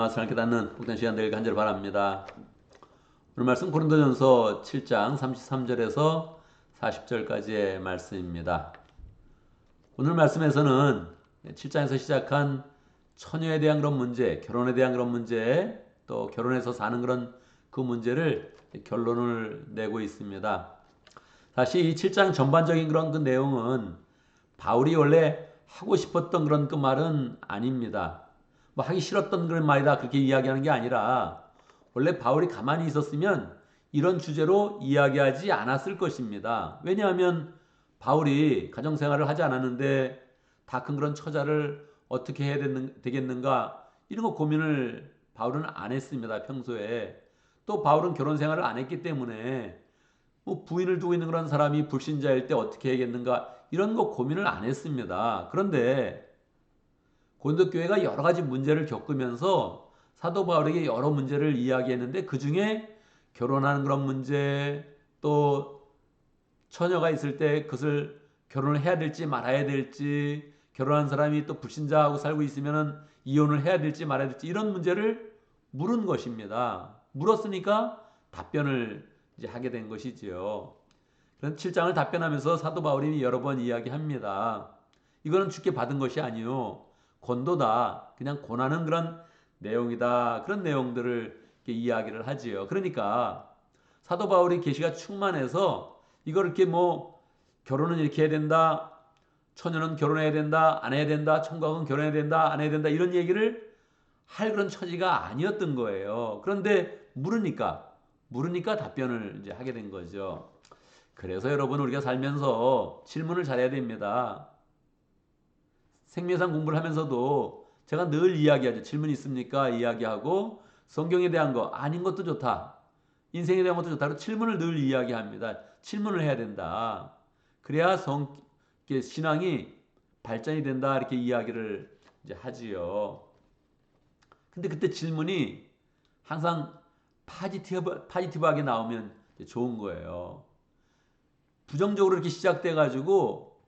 말씀을 깨닫는 복된 시간 되길 간절히 바랍니다. 오늘 말씀 고린도전서 7장 33절에서 40절까지의 말씀입니다. 오늘 말씀에서는 7장에서 시작한 처녀에 대한 그런 문제, 결혼에 대한 그런 문제, 또 결혼해서 사는 그런 그 문제를 결론을 내고 있습니다. 사실 이 7장 전반적인 그런 그 내용은 바울이 원래 하고 싶었던 그런 그 말은 아닙니다. 뭐 하기 싫었던 그런 말이다 그렇게 이야기하는 게 아니라 원래 바울이 가만히 있었으면 이런 주제로 이야기하지 않았을 것입니다. 왜냐하면 바울이 가정생활을 하지 않았는데 다 큰 그런 처자를 어떻게 해야 되겠는가 이런 거 고민을 바울은 안 했습니다. 평소에. 또 바울은 결혼 생활을 안 했기 때문에 뭐 부인을 두고 있는 그런 사람이 불신자일 때 어떻게 해야겠는가 이런 거 고민을 안 했습니다. 그런데 고린도 교회가 여러 가지 문제를 겪으면서 사도 바울에게 여러 문제를 이야기했는데 그 중에 결혼하는 그런 문제, 또 처녀가 있을 때 그것을 결혼을 해야 될지 말아야 될지, 결혼한 사람이 또 불신자하고 살고 있으면 이혼을 해야 될지 말아야 될지 이런 문제를 물은 것입니다. 물었으니까 답변을 이제 하게 된 것이지요. 그런 7장을 답변하면서 사도 바울이 여러 번 이야기합니다. 이거는 주께 받은 것이 아니요 권도다. 그냥 권하는 그런 내용이다. 그런 내용들을 이야기를 하지요. 그러니까 사도 바울이 계시가 충만해서 이걸 이렇게 뭐 결혼은 이렇게 해야 된다. 처녀는 결혼해야 된다. 안 해야 된다. 총각은 결혼해야 된다. 안 해야 된다. 이런 얘기를 할 그런 처지가 아니었던 거예요. 그런데 물으니까 답변을 이제 하게 된 거죠. 그래서 여러분 우리가 살면서 질문을 잘해야 됩니다. 생명상 공부를 하면서도 제가 늘 이야기하죠. 질문 있습니까? 이야기하고 성경에 대한 거 아닌 것도 좋다. 인생에 대한 것도 좋다. 질문을 늘 이야기합니다. 질문을 해야 된다. 그래야 신앙이 발전이 된다. 이렇게 이야기를 이제 하지요. 근데 그때 질문이 항상 파지티브하게 나오면 좋은 거예요. 부정적으로 이렇게 시작돼 가지고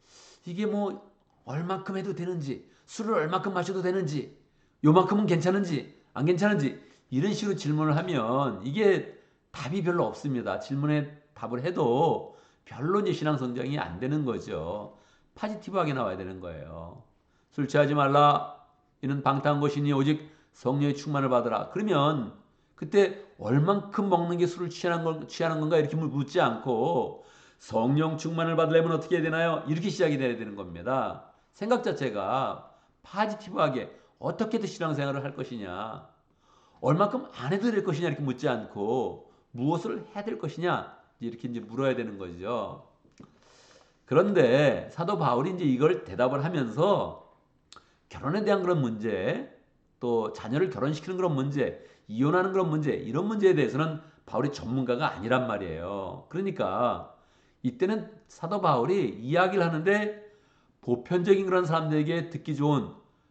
이게 뭐 얼마큼 해도 되는지, 술을 얼마큼 마셔도 되는지, 요만큼은 괜찮은지 안 괜찮은지 이런 식으로 질문을 하면 이게 답이 별로 없습니다. 질문에 답을 해도 별로 이제 신앙 성장이 안 되는 거죠. 파지티브하게 나와야 되는 거예요. 술 취하지 말라. 이는 방탕한 것이니 오직 성령의 충만을 받으라. 그러면 그때 얼만큼 먹는 게 술을 취하는 건가 이렇게 묻지 않고 성령 충만을 받으려면 어떻게 해야 되나요? 이렇게 시작이 돼야 되는 겁니다. 생각 자체가 파지티브하게 어떻게 신앙생활을 할 것이냐, 얼만큼 안 해도 될 것이냐 이렇게 묻지 않고 무엇을 해야 될 것이냐 이렇게 이제 물어야 되는 거죠. 그런데 사도 바울이 이제 이걸 대답을 하면서 결혼에 대한 그런 문제, 또 자녀를 결혼시키는 그런 문제, 이혼하는 그런 문제, 이런 문제에 대해서는 바울이 전문가가 아니란 말이에요. 그러니까 이때는 사도 바울이 이야기를 하는데 보편적인 그런 사람들에게 듣기 좋은,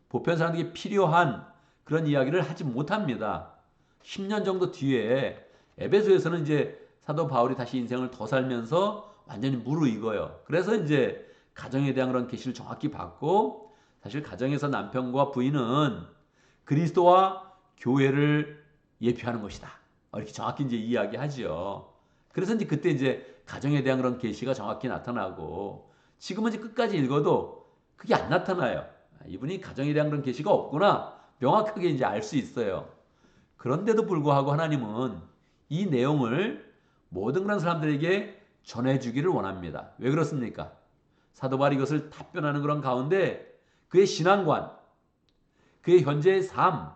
보편 사람들에게 필요한 그런 이야기를 하지 못합니다. 10년 정도 뒤에 에베소에서는 이제 사도 바울이 다시 인생을 더 살면서 완전히 무르익어요. 그래서 이제 가정에 대한 그런 계시를 정확히 받고 사실 가정에서 남편과 부인은 그리스도와 교회를 예표하는 것이다. 이렇게 정확히 이제 이야기하지요. 그래서 이제 그때 이제 가정에 대한 그런 계시가 정확히 나타나고 지금은 이제 끝까지 읽어도 그게 안 나타나요. 이분이 가정에 대한 그런 계시가 없구나 명확하게 이제 알 수 있어요. 그런데도 불구하고 하나님은 이 내용을 모든 그런 사람들에게 전해주기를 원합니다. 왜 그렇습니까? 사도 바울이 이것을 답변하는 그런 가운데 그의 신앙관, 그의 현재의 삶,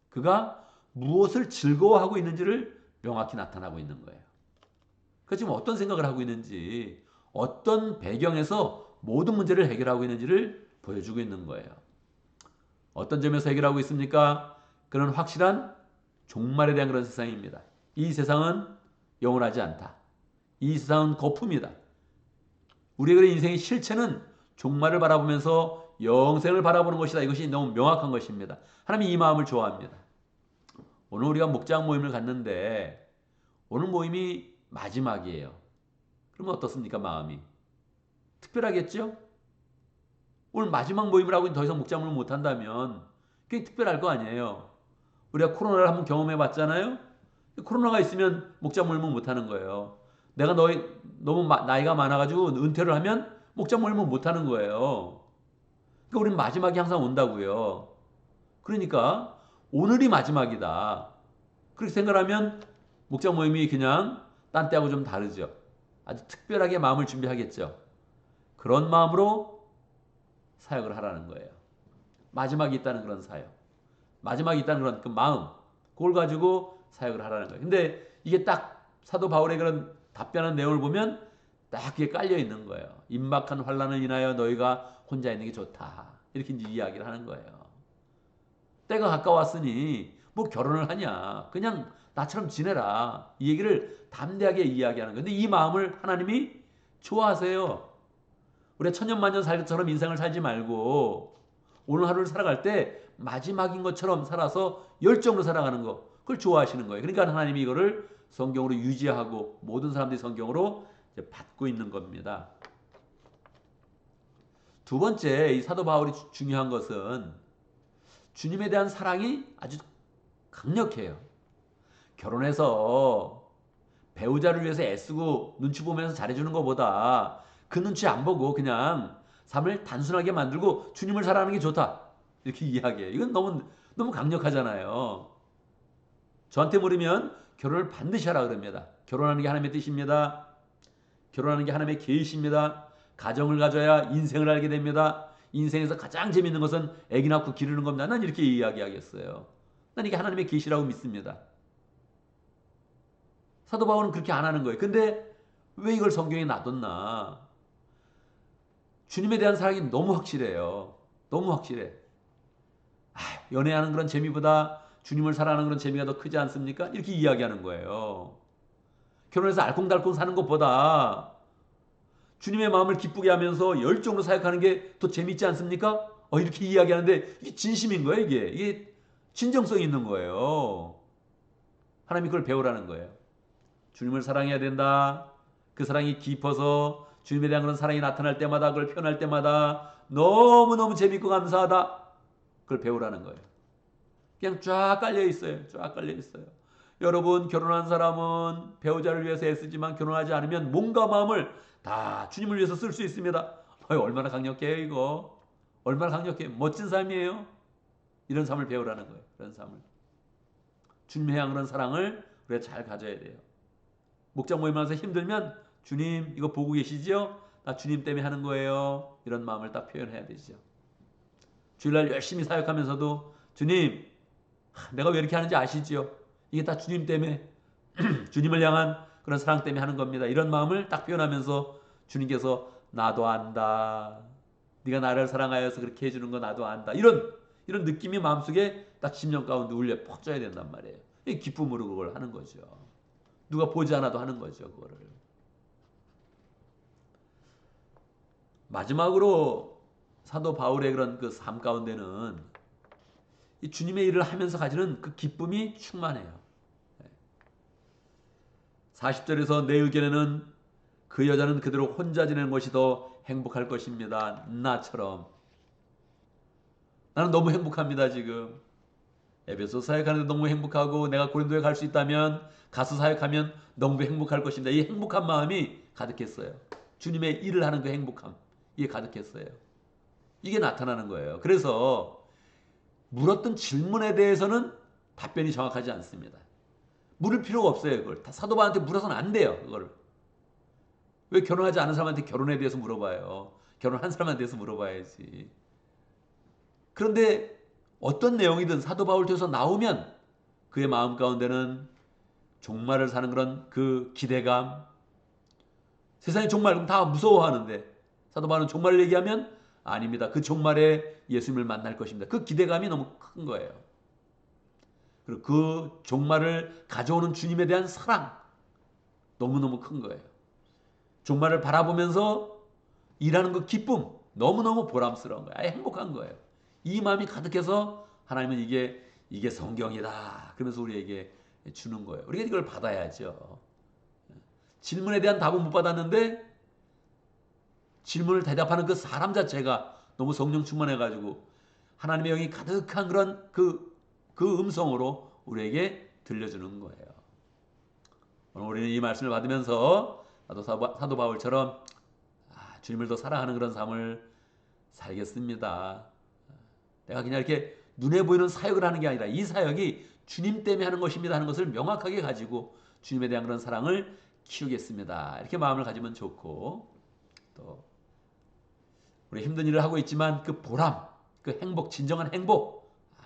그가 무엇을 즐거워하고 있는지를 명확히 나타나고 있는 거예요. 그 지금 어떤 생각을 하고 있는지, 어떤 배경에서 모든 문제를 해결하고 있는지를 보여주고 있는 거예요. 어떤 점에서 해결하고 있습니까? 그런 확실한 종말에 대한 그런 세상입니다. 이 세상은 영원하지 않다. 이 세상은 거품이다. 우리의 인생의 실체는 종말을 바라보면서 영생을 바라보는 것이다. 이것이 너무 명확한 것입니다. 하나님이 이 마음을 좋아합니다. 오늘 우리가 목장 모임을 갖는데 오늘 모임이 마지막이에요. 그러면 어떻습니까? 마음이. 특별하겠죠? 오늘 마지막 모임을 하고 더 이상 목장 모임을 못한다면 그게 특별할 거 아니에요. 우리가 코로나를 한번 경험해 봤잖아요. 코로나가 있으면 목자 모임은 못 하는 거예요. 내가 너무 나이가 많아가지고 은퇴를 하면 목자 모임은 못 하는 거예요. 그러니까 우리는 마지막이 항상 온다고요. 그러니까 오늘이 마지막이다. 그렇게 생각하면 목자 모임이 그냥 딴 때하고 좀 다르죠. 아주 특별하게 마음을 준비하겠죠. 그런 마음으로 사역을 하라는 거예요. 마지막이 있다는 그런 사역. 마지막이 있다는 그런 그 마음. 그걸 가지고 사역을 하라는 거예요. 근데 이게 딱 사도 바울의 그런 답변한 내용을 보면 딱 그게 깔려 있는 거예요. 임박한 환난을 인하여 너희가 혼자 있는 게 좋다. 이렇게 이제 이야기를 하는 거예요. 때가 가까웠으니 뭐 결혼을 하냐. 그냥 나처럼 지내라. 이 얘기를 담대하게 이야기하는 거예요. 근데 이 마음을 하나님이 좋아하세요. 우리가 천년만년 살 것처럼 인생을 살지 말고 오늘 하루를 살아갈 때 마지막인 것처럼 살아서 열정으로 살아가는 거. 그걸 좋아하시는 거예요. 그러니까 하나님이 이거를 성경으로 유지하고 모든 사람들이 성경으로 이제 받고 있는 겁니다. 두 번째, 이 사도 바울이 중요한 것은 주님에 대한 사랑이 아주 강력해요. 결혼해서 배우자를 위해서 애쓰고 눈치 보면서 잘해주는 것보다 그 눈치 안 보고 그냥 삶을 단순하게 만들고 주님을 사랑하는 게 좋다. 이렇게 이야기해요. 이건 너무 강력하잖아요. 저한테 물으면 결혼을 반드시 하라 그럽니다. 결혼하는 게 하나님의 뜻입니다. 결혼하는 게 하나님의 계획입니다. 가정을 가져야 인생을 알게 됩니다. 인생에서 가장 재밌는 것은 아기 낳고 기르는 겁니다. 난 이렇게 이야기하겠어요. 난 이게 하나님의 계시라고 믿습니다. 사도 바울은 그렇게 안 하는 거예요. 근데 왜 이걸 성경에 놔뒀나? 주님에 대한 사랑이 너무 확실해요. 너무 확실해. 연애하는 그런 재미보다 주님을 사랑하는 그런 재미가 더 크지 않습니까? 이렇게 이야기하는 거예요. 결혼해서 알콩달콩 사는 것보다 주님의 마음을 기쁘게 하면서 열정으로 사역하는 게 더 재밌지 않습니까? 이렇게 이야기하는데 이게 진심인 거예요. 이게 진정성이 있는 거예요. 하나님이 그걸 배우라는 거예요. 주님을 사랑해야 된다. 그 사랑이 깊어서 주님에 대한 그런 사랑이 나타날 때마다 그걸 표현할 때마다 너무너무 재밌고 감사하다. 그걸 배우라는 거예요. 그냥 쫙 깔려 있어요. 쫙 깔려 있어요. 여러분 결혼한 사람은 배우자를 위해서 애쓰지만 결혼하지 않으면 몸과 마음을 다 주님을 위해서 쓸 수 있습니다. 얼마나 강력해요 이거. 얼마나 강력해요. 멋진 삶이에요. 이런 삶을 배우라는 거예요. 그런 삶을. 주님을 향한 그런 사랑을 우리가 잘 가져야 돼요. 목자 모임하면서 힘들면 주님 이거 보고 계시죠? 나 주님 때문에 하는 거예요. 이런 마음을 딱 표현해야 되죠. 주일날 열심히 사역하면서도 주님 내가 왜 이렇게 하는지 아시죠? 이게 다 주님 때문에 주님을 향한 그런 사랑 때문에 하는 겁니다. 이런 마음을 딱 표현하면서 주님께서 나도 안다. 네가 나를 사랑하여서 그렇게 해주는 거 나도 안다. 이런 느낌이 마음속에 딱 심령 가운데 울려 퍼져야 된단 말이에요. 이 기쁨으로 그걸 하는 거죠. 누가 보지 않아도 하는 거죠. 그거를. 마지막으로 사도 바울의 그런 그 삶 가운데는 이 주님의 일을 하면서 가지는 그 기쁨이 충만해요. 40절에서 내 의견에는 그 여자는 그대로 혼자 지내는 것이 더 행복할 것입니다. 나처럼. 나는 너무 행복합니다. 지금. 에베소 사역하는데 너무 행복하고 내가 고린도에 갈 수 있다면 가서 사역하면 너무 행복할 것입니다. 이 행복한 마음이 가득했어요. 주님의 일을 하는 그 행복함. 이게 가득했어요. 이게 나타나는 거예요. 그래서 물었던 질문에 대해서는 답변이 정확하지 않습니다. 물을 필요가 없어요. 그걸 다 사도 바울한테 물어서는 안 돼요. 그걸 왜 결혼하지 않은 사람한테 결혼에 대해서 물어봐요. 결혼한 사람한테 대해서 물어봐야지. 그런데 어떤 내용이든 사도 바울 통해서 나오면 그의 마음 가운데는 종말을 사는 그런 그 기대감. 세상이 종말 그럼 다 무서워하는데 사도 바울은 종말을 얘기하면 아닙니다. 그 종말에 예수님을 만날 것입니다. 그 기대감이 너무 큰 거예요. 그리고 그 종말을 가져오는 주님에 대한 사랑 너무너무 큰 거예요. 종말을 바라보면서 일하는 그 기쁨 너무너무 보람스러운 거예요. 행복한 거예요. 이 마음이 가득해서 하나님은 이게 성경이다 그러면서 우리에게 주는 거예요. 우리가 이걸 받아야죠. 질문에 대한 답은 못 받았는데 질문을 대답하는 그 사람 자체가 너무 성령 충만해가지고 하나님의 영이 가득한 그런 그 그 음성으로 우리에게 들려주는 거예요. 오늘 우리는 이 말씀을 받으면서 나도 사도 바울처럼 주님을 더 사랑하는 그런 삶을 살겠습니다. 내가 그냥 이렇게 눈에 보이는 사역을 하는 게 아니라 이 사역이 주님 때문에 하는 것입니다 하는 것을 명확하게 가지고 주님에 대한 그런 사랑을 키우겠습니다. 이렇게 마음을 가지면 좋고, 또 우리 힘든 일을 하고 있지만 그 보람, 그 행복, 진정한 행복,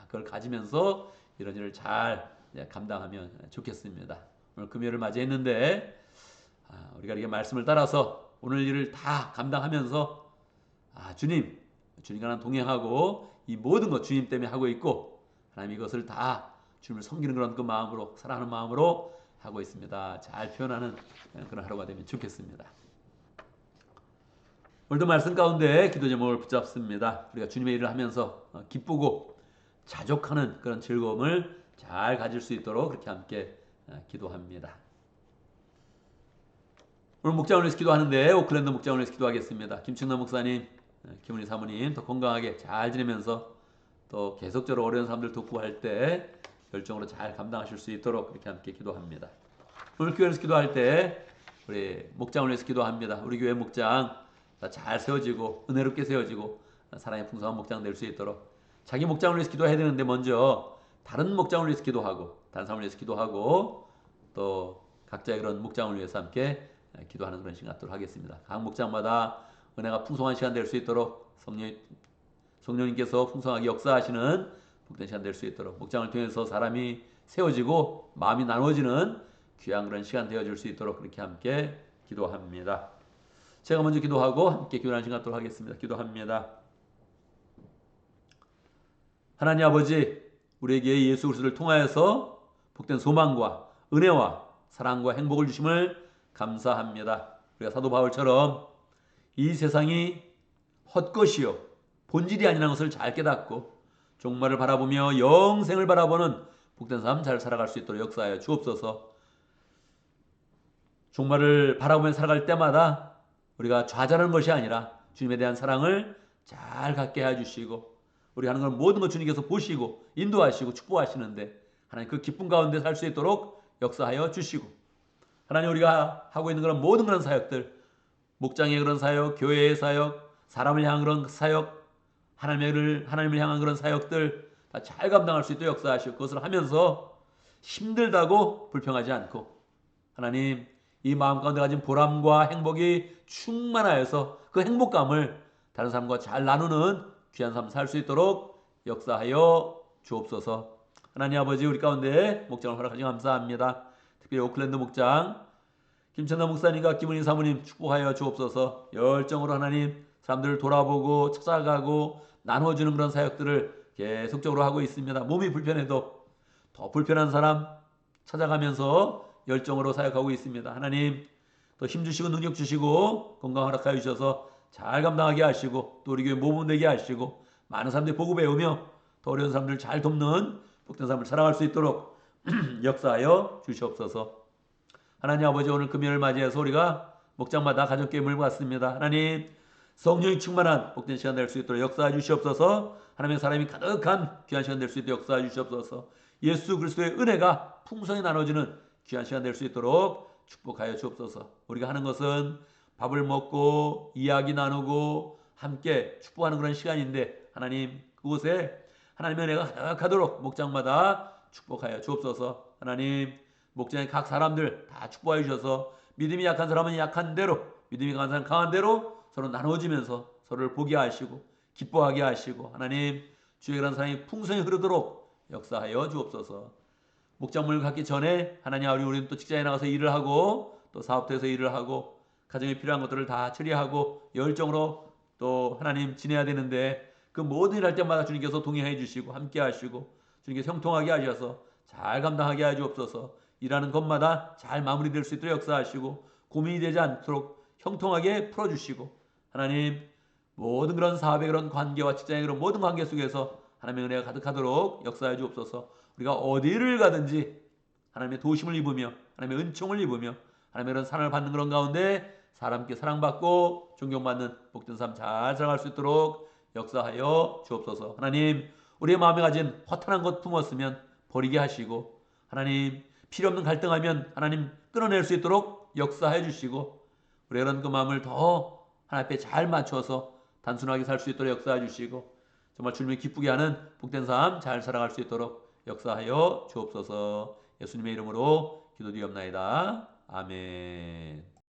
그걸 가지면서 이런 일을 잘 감당하면 좋겠습니다. 오늘 금요일을 맞이했는데 우리가 이렇게 말씀을 따라서 오늘 일을 다 감당하면서 주님과 난 동행하고 이 모든 것 주님 때문에 하고 있고 하나님 이것을 다 주님을 섬기는 그런 그 마음으로, 사랑하는 마음으로 하고 있습니다. 잘 표현하는 그런 하루가 되면 좋겠습니다. 오늘도 말씀 가운데 기도 제목을 붙잡습니다. 우리가 주님의 일을 하면서 기쁘고 자족하는 그런 즐거움을 잘 가질 수 있도록 그렇게 함께 기도합니다. 오늘 목장을 위해서 기도하는데 오클랜드 목장을 위해서 기도하겠습니다. 김충남 목사님, 김은희 사모님 더 건강하게 잘 지내면서 또 계속적으로 어려운 사람들 돕고 할 때 열정으로 잘 감당하실 수 있도록 그렇게 함께 기도합니다. 오늘 교회에서 기도할 때 우리 목장을 위해서 기도합니다. 우리 교회 목장 잘 세워지고 은혜롭게 세워지고 사랑의 풍성한 목장 될 수 있도록 자기 목장을 위해서 기도해야 되는데 먼저 다른 목장을 위해서 기도하고 다른 사람을 위해서 기도하고 또 각자의 그런 목장을 위해서 함께 기도하는 그런 시간 갖도록 하겠습니다. 각 목장마다 은혜가 풍성한 시간 될 수 있도록 성령님께서 풍성하게 역사하시는 복된 시간 될 수 있도록 목장을 통해서 사람이 세워지고 마음이 나누어지는 귀한 그런 시간 되어줄 수 있도록 그렇게 함께 기도합니다. 제가 먼저 기도하고 함께 기도하는 시간 갖도록 하겠습니다. 기도합니다. 하나님 아버지, 우리에게 예수 그리스도를 통하여서 복된 소망과 은혜와 사랑과 행복을 주심을 감사합니다. 우리가 사도 바울처럼 이 세상이 헛것이요 본질이 아니라는 것을 잘 깨닫고 종말을 바라보며 영생을 바라보는 복된 삶 잘 살아갈 수 있도록 역사하여 주옵소서. 종말을 바라보며 살아갈 때마다 우리가 좌절하는 것이 아니라 주님에 대한 사랑을 잘 갖게 해주시고 우리가 하는 건 모든 것 주님께서 보시고 인도하시고 축복하시는데 하나님 그 기쁨 가운데 살 수 있도록 역사하여 주시고 하나님 우리가 하고 있는 그런 모든 그런 사역들 목장의 그런 사역, 교회의 사역, 사람을 향한 그런 사역, 하나님을 향한 그런 사역들 다 잘 감당할 수 있도록 역사하시고 그것을 하면서 힘들다고 불평하지 않고 하나님 이 마음 가운데 가진 보람과 행복이 충만하여서 그 행복감을 다른 사람과 잘 나누는 귀한 삶 살 수 있도록 역사하여 주옵소서. 하나님 아버지 우리 가운데 목장을 허락하시 감사합니다. 특별히 오클랜드 목장 김천남 목사님과 김은희 사모님 축복하여 주옵소서. 열정으로 하나님 사람들을 돌아보고 찾아가고 나눠주는 그런 사역들을 계속적으로 하고 있습니다. 몸이 불편해도 더 불편한 사람 찾아가면서 열정으로 사역하고 있습니다. 하나님 또 힘주시고 능력 주시고 건강 허락하여 주셔서 잘 감당하게 하시고 또 우리 교회 모범 되게 하시고 많은 사람들이 보고 배우며 더 어려운 사람들을 잘 돕는 복된 삶을 살아갈 수 있도록 역사하여 주시옵소서. 하나님 아버지 오늘 금요일을 맞이해서 우리가 목장마다 가족교회 몰고 왔습니다. 하나님 성령이 충만한 복된 시간 될 수 있도록 역사해 주시옵소서. 하나님의 사람이 가득한 귀한 시간 될 수 있도록 역사해 주시옵소서. 예수 그리스도의 은혜가 풍성히 나눠지는 귀한 시간 될 수 있도록 축복하여 주옵소서. 우리가 하는 것은 밥을 먹고 이야기 나누고 함께 축복하는 그런 시간인데 하나님 그곳에 하나님의 은혜가 가득하도록 목장마다 축복하여 주옵소서. 하나님 목장의 각 사람들 다 축복하여 주셔서 믿음이 약한 사람은 약한 대로 믿음이 강한 사람은 강한 대로 서로 나눠지면서 서로를 보게 하시고 기뻐하게 하시고 하나님 주의 그런 사랑이 풍성히 흐르도록 역사하여 주옵소서. 목장물을 갖기 전에 하나님 아버지 우리는 또 직장에 나가서 일을 하고 또 사업터에서 일을 하고 가정에 필요한 것들을 다 처리하고 열정으로 또 하나님 지내야 되는데 그 모든 일 할 때마다 주님께서 동행해 주시고 함께 하시고 주님께서 형통하게 하셔서 잘 감당하게 하여 주옵소서. 일하는 것마다 잘 마무리될 수 있도록 역사하시고 고민이 되지 않도록 형통하게 풀어주시고 하나님 모든 그런 사업의 그런 관계와 직장의 그런 모든 관계 속에서 하나님의 은혜가 가득하도록 역사해 주옵소서. 우리가 어디를 가든지 하나님의 도심을 입으며 하나님의 은총을 입으며 하나님의 그런 사랑을 받는 그런 가운데 사람께 사랑받고 존경받는 복된 삶 잘 살아갈 수 있도록 역사하여 주옵소서. 하나님 우리의 마음에 가진 허탄한 것 품었으면 버리게 하시고, 하나님 필요 없는 갈등하면 하나님 끊어낼 수 있도록 역사해 주시고, 우리가 그런 그 마음을 더 하나님 앞에 잘 맞춰서 단순하게 살 수 있도록 역사해 주시고, 정말 주님이 기쁘게 하는 복된 삶 잘 살아갈 수 있도록 역사하여 주옵소서. 예수님의 이름으로 기도드리옵나이다. 아멘.